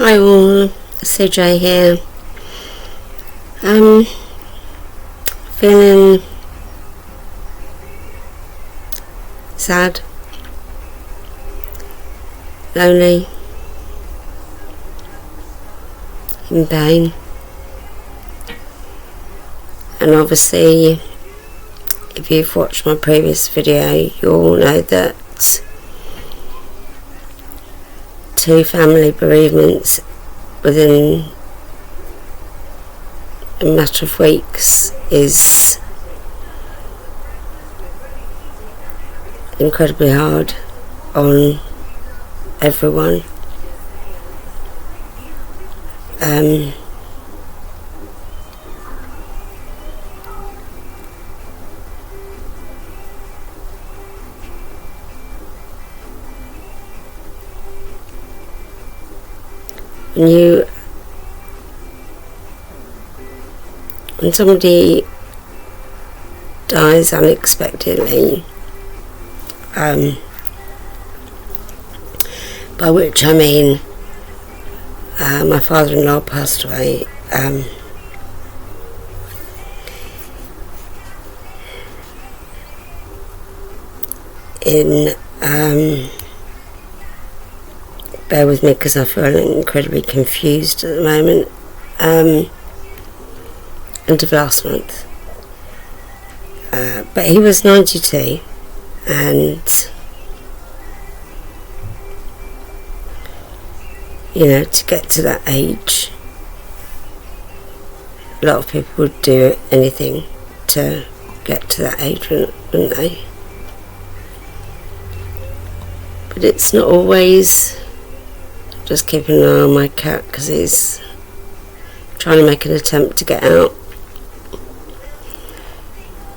Hi all, CJ here. I'm feeling sad, lonely, in pain, and obviously if you've watched my previous video you'll know that 2 family bereavements within a matter of weeks is incredibly hard on everyone. When somebody dies unexpectedly, by which I mean my father-in-law passed away bear with me because I feel incredibly confused at the moment, end of last month, but he was 92, and you know, to get to that age, a lot of people would do anything to get to that age, wouldn't they? But it's not always. Just keeping an eye on my cat because he's trying to make an attempt to get out,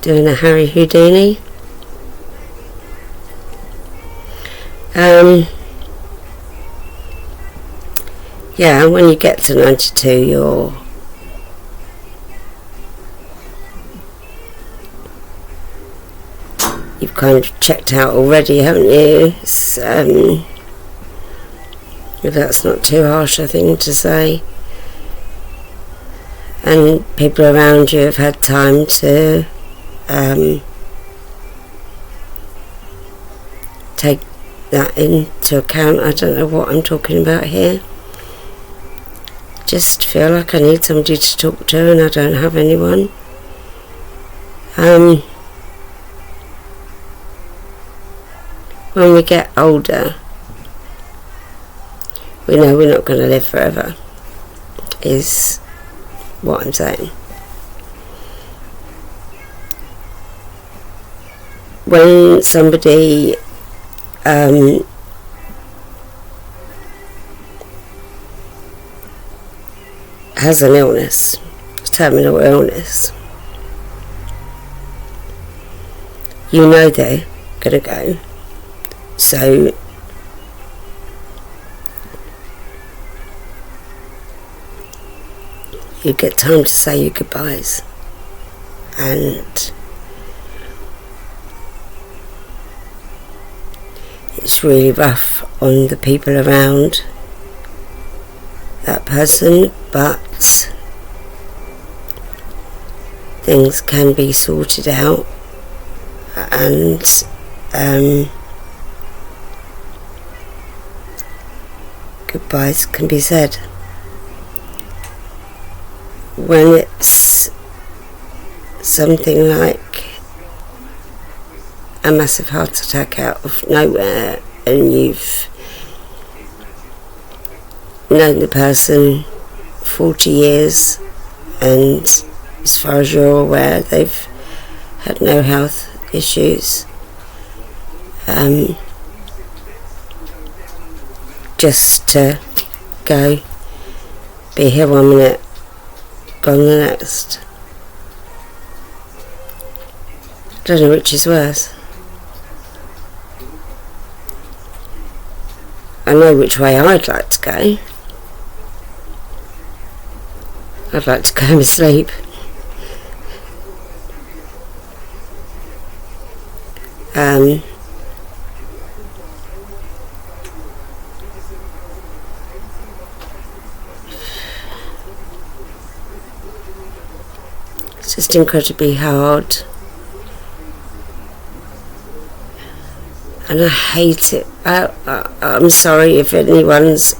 doing a Harry Houdini. Yeah, when you get to 92 you've kind of checked out already, haven't you? If that's not too harsh a thing to say, and people around you have had time to take that into account. I don't know what I'm talking about here. Just feel like I need somebody to talk to and I don't have anyone. When we get older, we know we're not going to live forever, is what I'm saying. When somebody has an illness, a terminal illness, you know they're going to go. So you get time to say your goodbyes, and it's really rough on the people around that person, but things can be sorted out, and goodbyes can be said. When it's something like a massive heart attack out of nowhere and you've known the person 40 years and as far as you're aware they've had no health issues, just to go, be here 1 minute, gone the next. I don't know which is worse. I know which way I'd like to go. I'd like to go home and sleep. just incredibly hard. And I hate it. I'm sorry if anyone's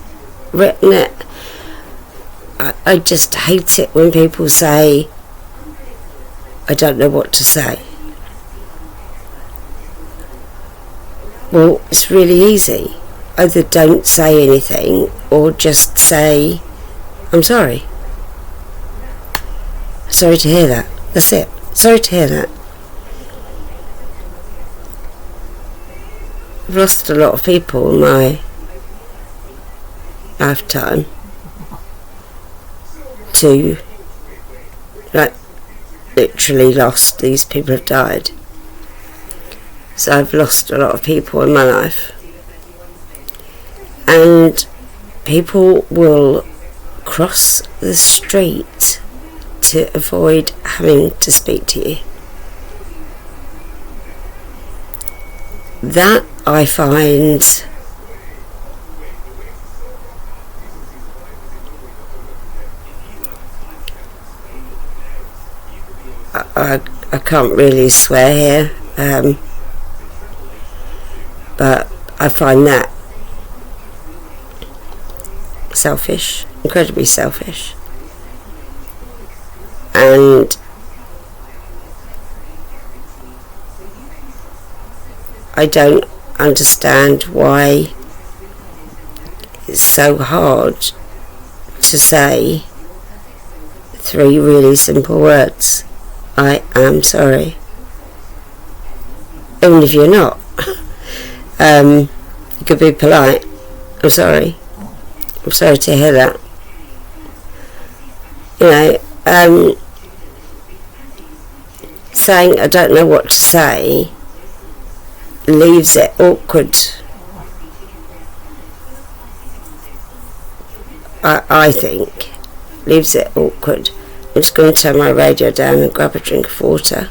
written it. I just hate it when people say, I don't know what to say. Well, it's really easy. Either don't say anything or just say, I'm sorry. Sorry to hear that. That's it. Sorry to hear that. I've lost a lot of people in my lifetime to, like, literally lost. These people have died. So I've lost a lot of people in my life. And people will cross the street to avoid having to speak to you. That I find I can't really swear here, but I find that selfish, incredibly selfish. And I don't understand why it's so hard to say 3 really simple words. I am sorry. Even if you're not. You could be polite. I'm sorry. I'm sorry to hear that. You know, saying I don't know what to say leaves it awkward. I think leaves it awkward. I'm just going to turn my radio down and grab a drink of water.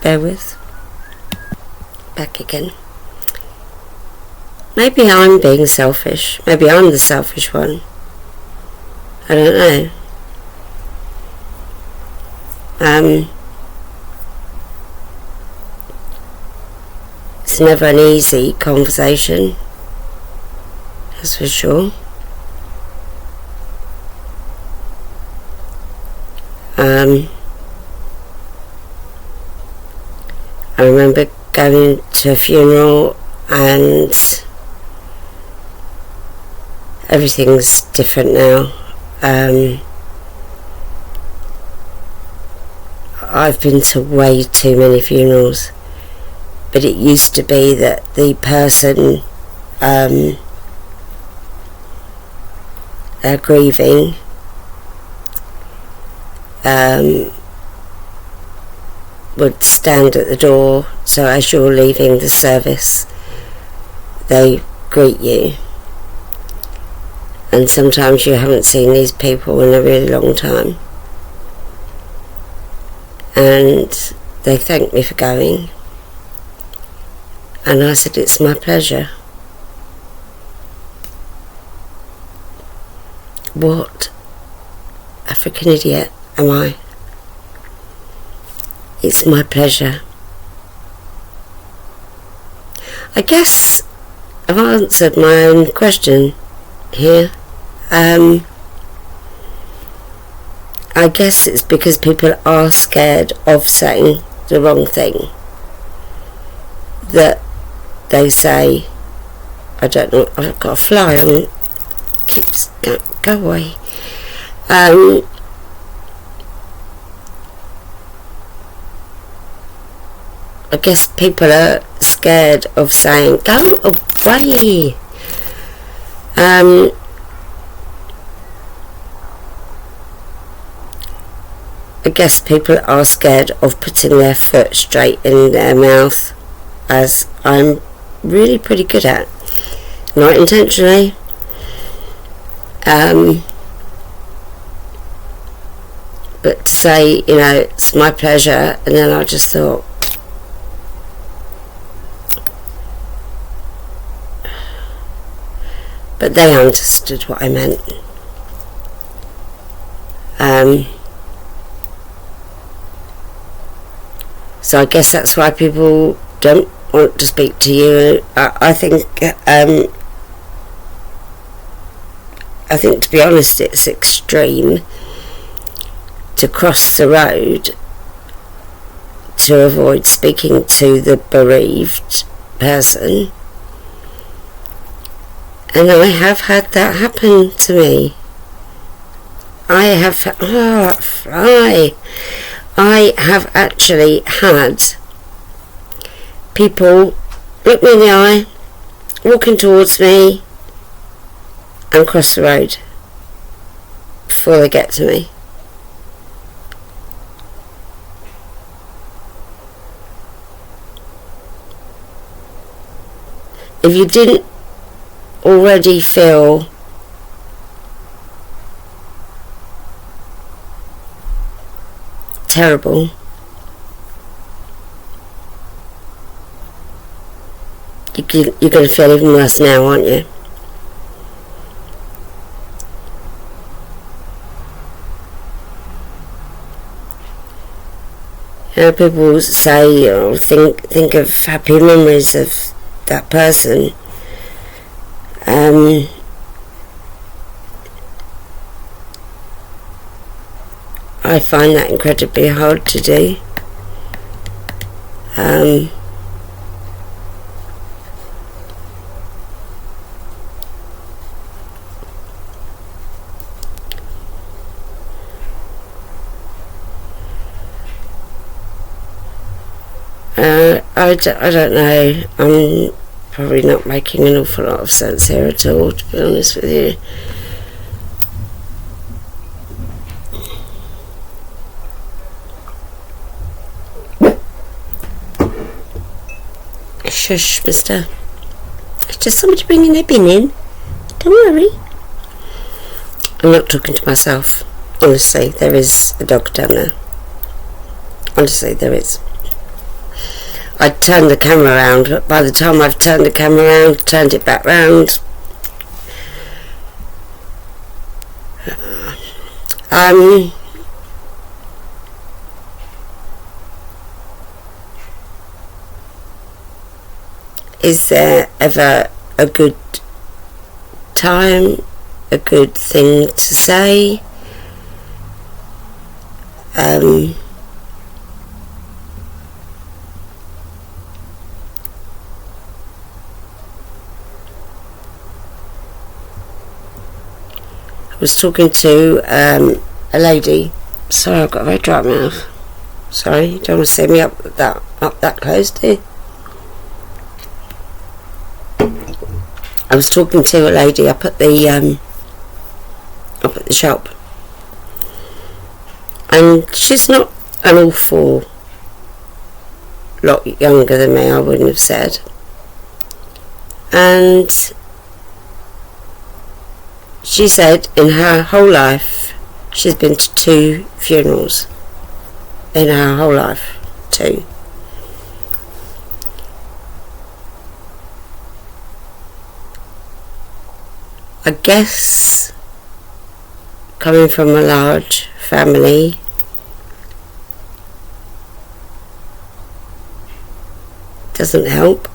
Bear with. Back again. Maybe I'm being selfish. Maybe I'm the selfish one. I don't know. It's never an easy conversation, that's for sure. I remember going to a funeral and everything's different now. I've been to way too many funerals, but it used to be that the person grieving would stand at the door, so as you're leaving the service they greet you, and sometimes you haven't seen these people in a really long time, and they thanked me for going, and I said it's my pleasure. What a freaking idiot am I? It's my pleasure. I guess I've answered my own question here. I guess it's because people are scared of saying the wrong thing that they say, I don't know, I've got a fly on, keeps, go away. I guess people are scared of saying, go away. I guess people are scared of putting their foot straight in their mouth, as I'm really pretty good at. Not intentionally. But to say, you know, it's my pleasure, and then I just thought, but they understood what I meant. So I guess that's why people don't want to speak to you. I think to be honest, it's extreme to cross the road to avoid speaking to the bereaved person. And I have had that happen to me. I have actually had people look me in the eye, walking towards me, and cross the road before they get to me. If you didn't already feel terrible, you're going to feel even worse now, aren't you? People say, think of happy memories of that person. I find that incredibly hard to do. I don't know. I'm probably not making an awful lot of sense here at all, to be honest with you. Shush, mister. It's just somebody bringing their bin in. Don't worry. I'm not talking to myself. Honestly, there is a dog down there. Honestly, there is. I turned the camera around, but by the time I've turned the camera around, turned it back round, is there ever a good time, a good thing to say? I was talking to a lady. Sorry, I've got a very dry mouth. Sorry, you don't want to see me up that close, do you? I was talking to a lady up at the shop, and she's not an awful lot younger than me, I wouldn't have said. And she said in her whole life she's been to 2 funerals. In her whole life, 2. I guess coming from a large family, doesn't help.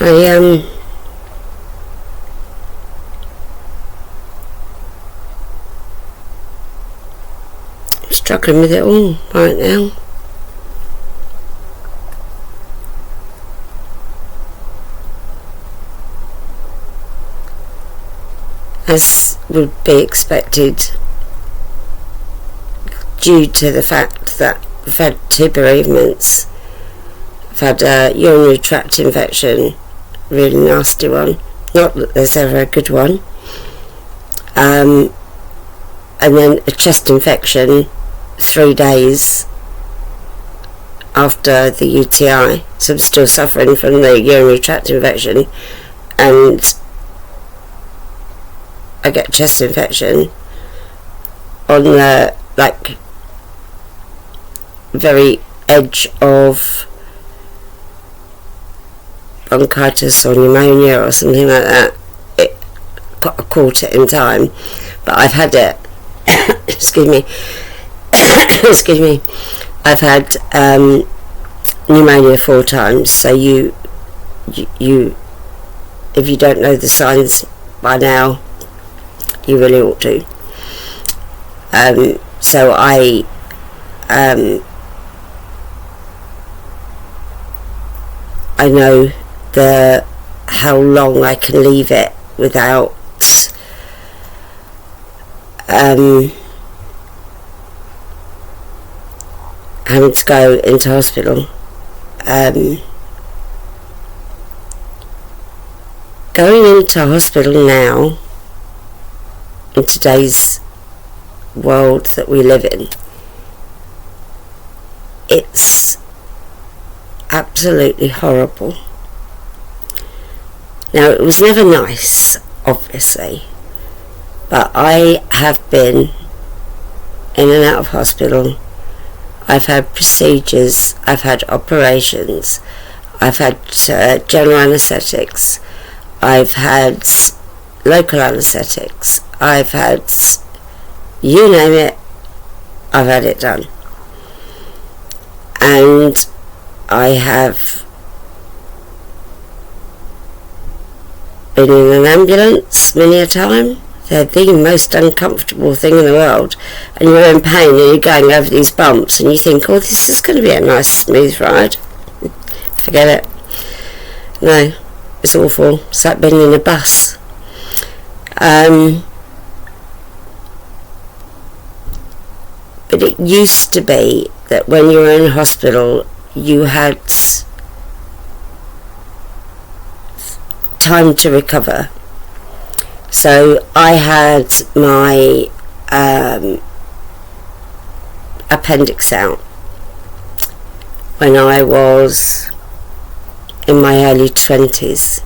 I'm struggling with it all right now. As would be expected, due to the fact that we've had 2 bereavements. I've had a urinary tract infection, really nasty one, not that there's ever a good one, and then a chest infection 3 days after the UTI, so I'm still suffering from the urinary tract infection, and I get a chest infection, on the very edge of bronchitis or pneumonia or something like that. I caught it in time, but I've had it. excuse me. I've had pneumonia 4 times. So you, if you don't know the signs by now, you really ought to. So I know how long I can leave it without having to go into hospital. Going into hospital now, in today's world that we live in, it's absolutely horrible. Now, it was never nice, obviously, but I have been in and out of hospital. I've had procedures, I've had operations, I've had general anaesthetics, I've had local anaesthetics, I've had, you name it, I've had it done. And I have been in an ambulance many a time. They're the most uncomfortable thing in the world, and you're in pain and you're going over these bumps and you think, oh, this is going to be a nice smooth ride. Forget it. No, it's awful. It's like being in a bus. But it used to be that when you were in hospital you had time to recover. So I had my appendix out when I was in my early 20s,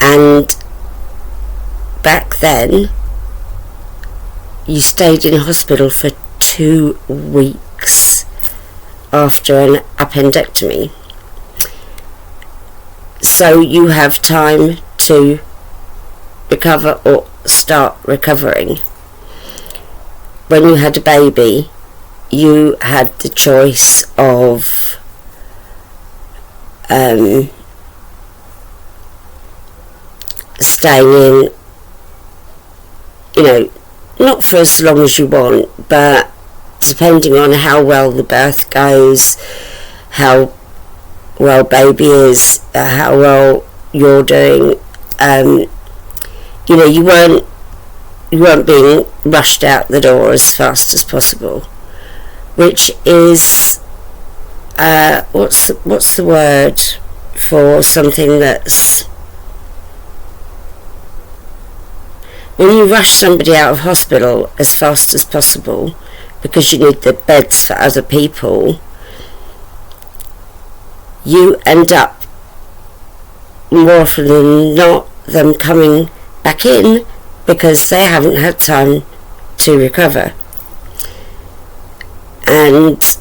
and back then you stayed in hospital for 2 weeks after an appendectomy, so you have time to recover or start recovering. When you had a baby, you had the choice of staying in, not for as long as you want, but depending on how well the birth goes, how well baby is, how well you're doing, you weren't being rushed out the door as fast as possible, which is what's the word for something that's, when you rush somebody out of hospital as fast as possible because you need the beds for other people, you end up more often than not them coming back in because they haven't had time to recover. And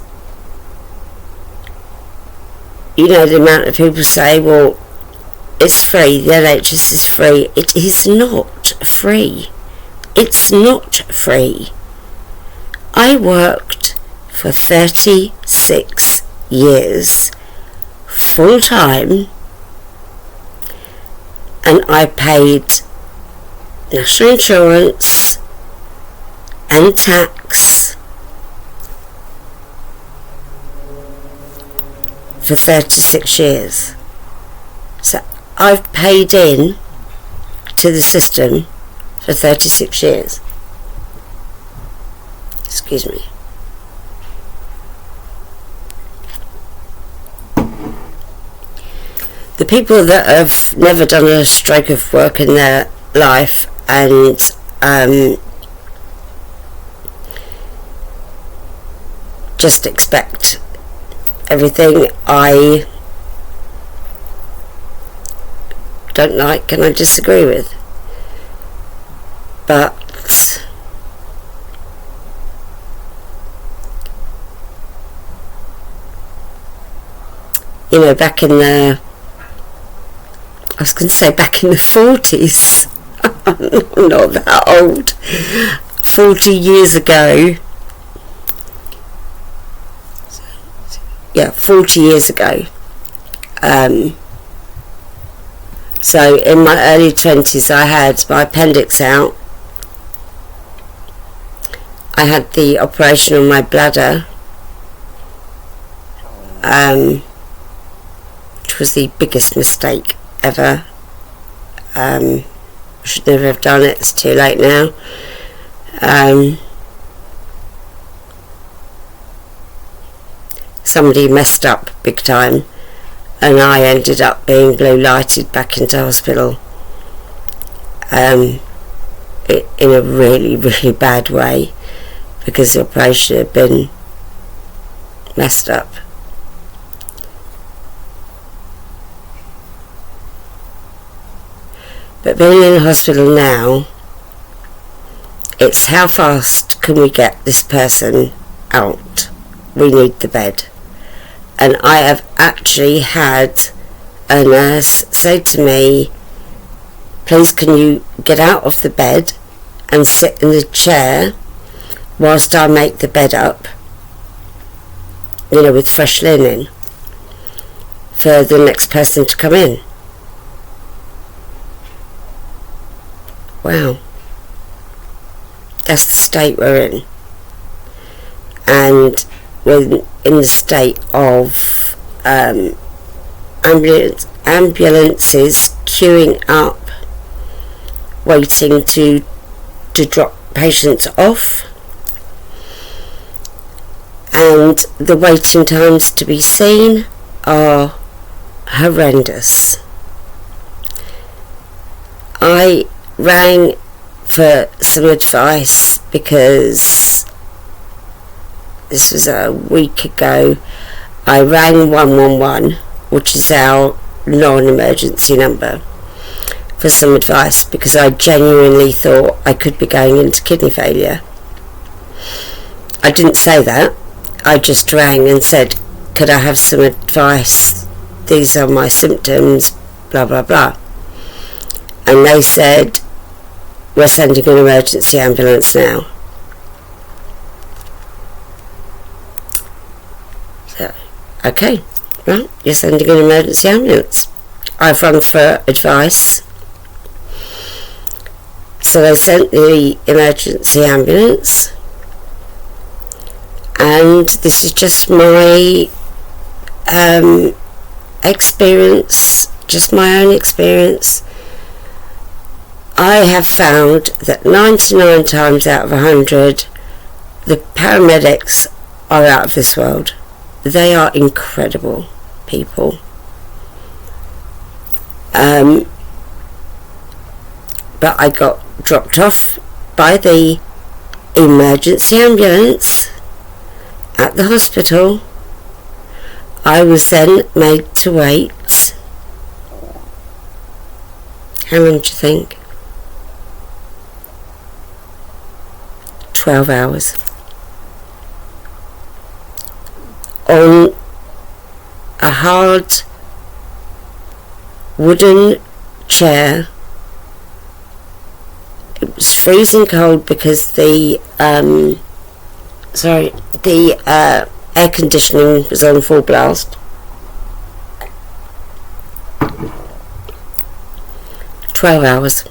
the amount of people say, well, it's free, the NHS is free. It is not free. It's not free. I worked for 36 years full time, and I paid national insurance and tax for 36 years. So I've paid in to the system for 36 years. Excuse me. The people that have never done a stroke of work in their life and just expect everything, I don't like and I disagree with. But back in the, I was going to say back in the 40s. I'm not that old. 40 years ago. Yeah, 40 years ago. So in my early 20s I had my appendix out. I had the operation on my bladder, which was the biggest mistake ever. I should never have done it, it's too late now. Somebody messed up big time, and I ended up being blue lighted back into hospital in a really, really bad way, because the operation had been messed up. But being in the hospital now, it's how fast can we get this person out? We need the bed. And I have actually had a nurse say to me, please can you get out of the bed and sit in the chair whilst I make the bed up, with fresh linen for the next person to come in. Wow. That's the state we're in. And we're in the state of ambulances queuing up, waiting to drop patients off, and the waiting times to be seen are horrendous. I rang for some advice because this was a week ago. I rang 111, which is our non-emergency number, for some advice because I genuinely thought I could be going into kidney failure. I didn't say that. I just rang and said, could I have some advice? These are my symptoms, blah blah blah. And they said, we're sending an emergency ambulance now. So, okay, right, you're sending an emergency ambulance. I've rung for advice. So they sent the emergency ambulance. And this is just my experience, just my own experience. I have found that 99 times out of 100, the paramedics are out of this world. They are incredible people. But I got dropped off by the emergency ambulance at the hospital. I was then made to wait. How long do you think? 12 hours. On a hard wooden chair. It was freezing cold because the air conditioning was on full blast. 12 hours.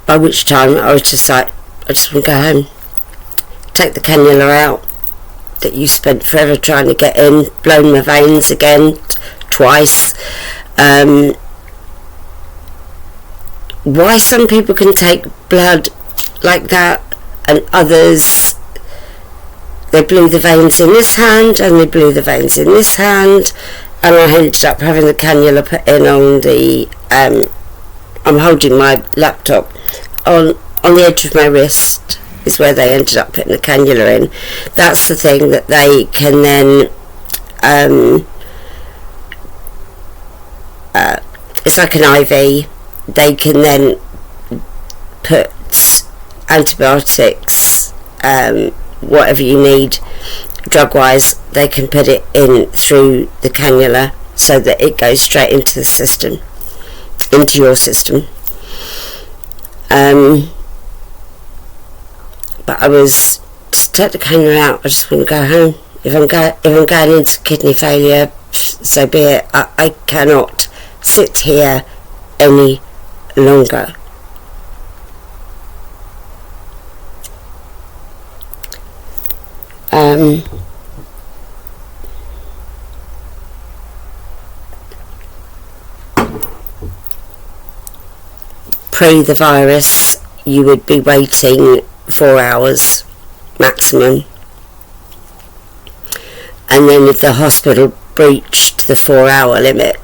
By which time I was just like, I just want to go home. Take the cannula out that you spent forever trying to get in, blown my veins again twice. Why some people can take blood like that and others, they blew the veins in this hand and they blew the veins in this hand, and I ended up having the cannula put in on the I'm holding my laptop on the edge of my wrist is where they ended up putting the cannula in. That's the thing that they can then it's like an IV. They can then put antibiotics, whatever you need, drug-wise, they can put it in through the cannula so that it goes straight into the system, into your system. But I was, to take the cannula out, I just want to go home. If I'm going into kidney failure, so be it. I cannot sit here any longer. Pre the virus, you would be waiting 4 hours maximum, and then if the hospital breached the 4-hour limit,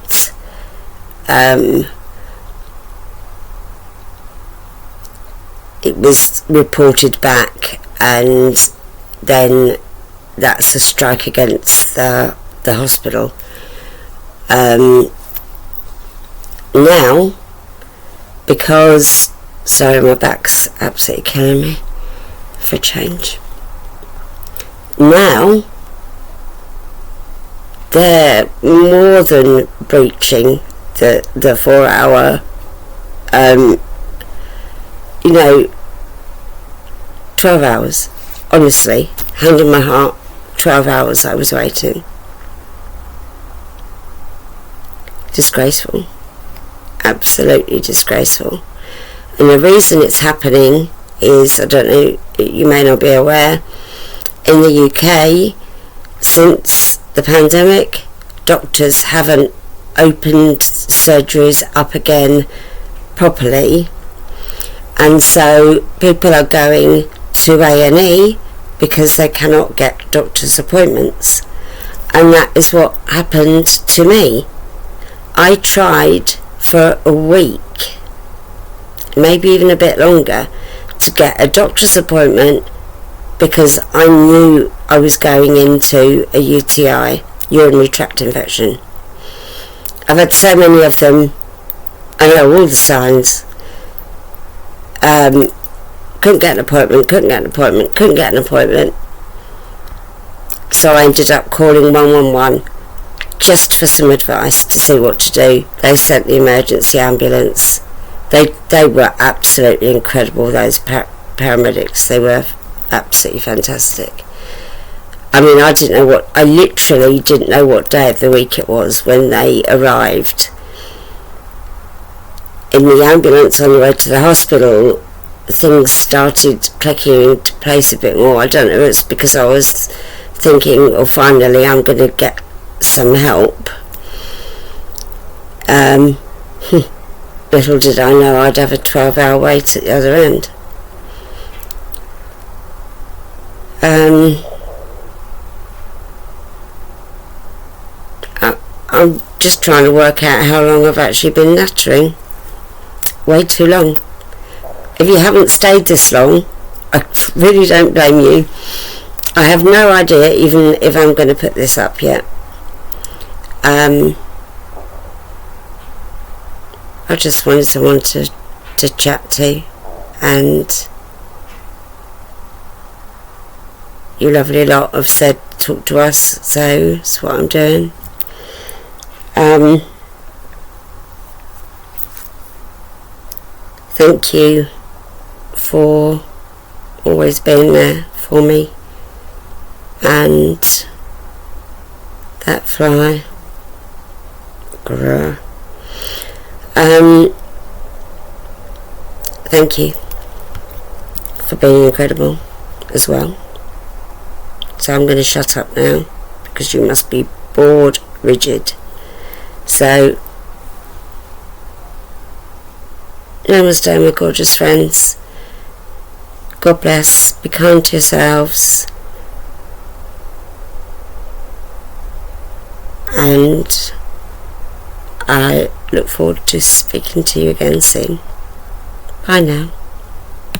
it was reported back, and then that's a strike against the hospital. Now, because, sorry, my back's absolutely killing me for change. Now, they're more than breaching the 4-hour, 12 hours. Honestly, hand on my heart, 12 hours I was waiting. Disgraceful. Absolutely disgraceful. And the reason it's happening is, I don't know, you may not be aware, in the UK, since the pandemic, doctors haven't opened surgeries up again properly, and so people are going to A&E because they cannot get doctor's appointments, and that is what happened to me. I tried for a week, maybe even a bit longer, to get a doctor's appointment because I knew I was going into a UTI, urinary tract infection. I've had so many of them, I know all the signs. Couldn't get an appointment. So I ended up calling 111 just for some advice to see what to do. They sent the emergency ambulance. They were absolutely incredible, those paramedics. They were absolutely fantastic. I mean, I literally didn't know what day of the week it was when they arrived in the ambulance on the way to the hospital. Things started clicking into place a bit more. I don't know, it's because I was thinking, oh, finally I'm going to get some help. Little did I know I'd have a 12-hour wait at the other end. I'm just trying to work out how long I've actually been nattering. Way too long. If you haven't stayed this long, I really don't blame you. I have no idea even if I'm going to put this up yet. I just wanted someone to chat to, and you lovely lot have said talk to us, so that's what I'm doing. Thank you for always being there for me, and that fly. Grr. Thank you for being incredible as well. So I'm going to shut up now because you must be bored rigid. So, namaste, my gorgeous friends. God bless. Be kind to yourselves. And I look forward to speaking to you again soon. Bye now.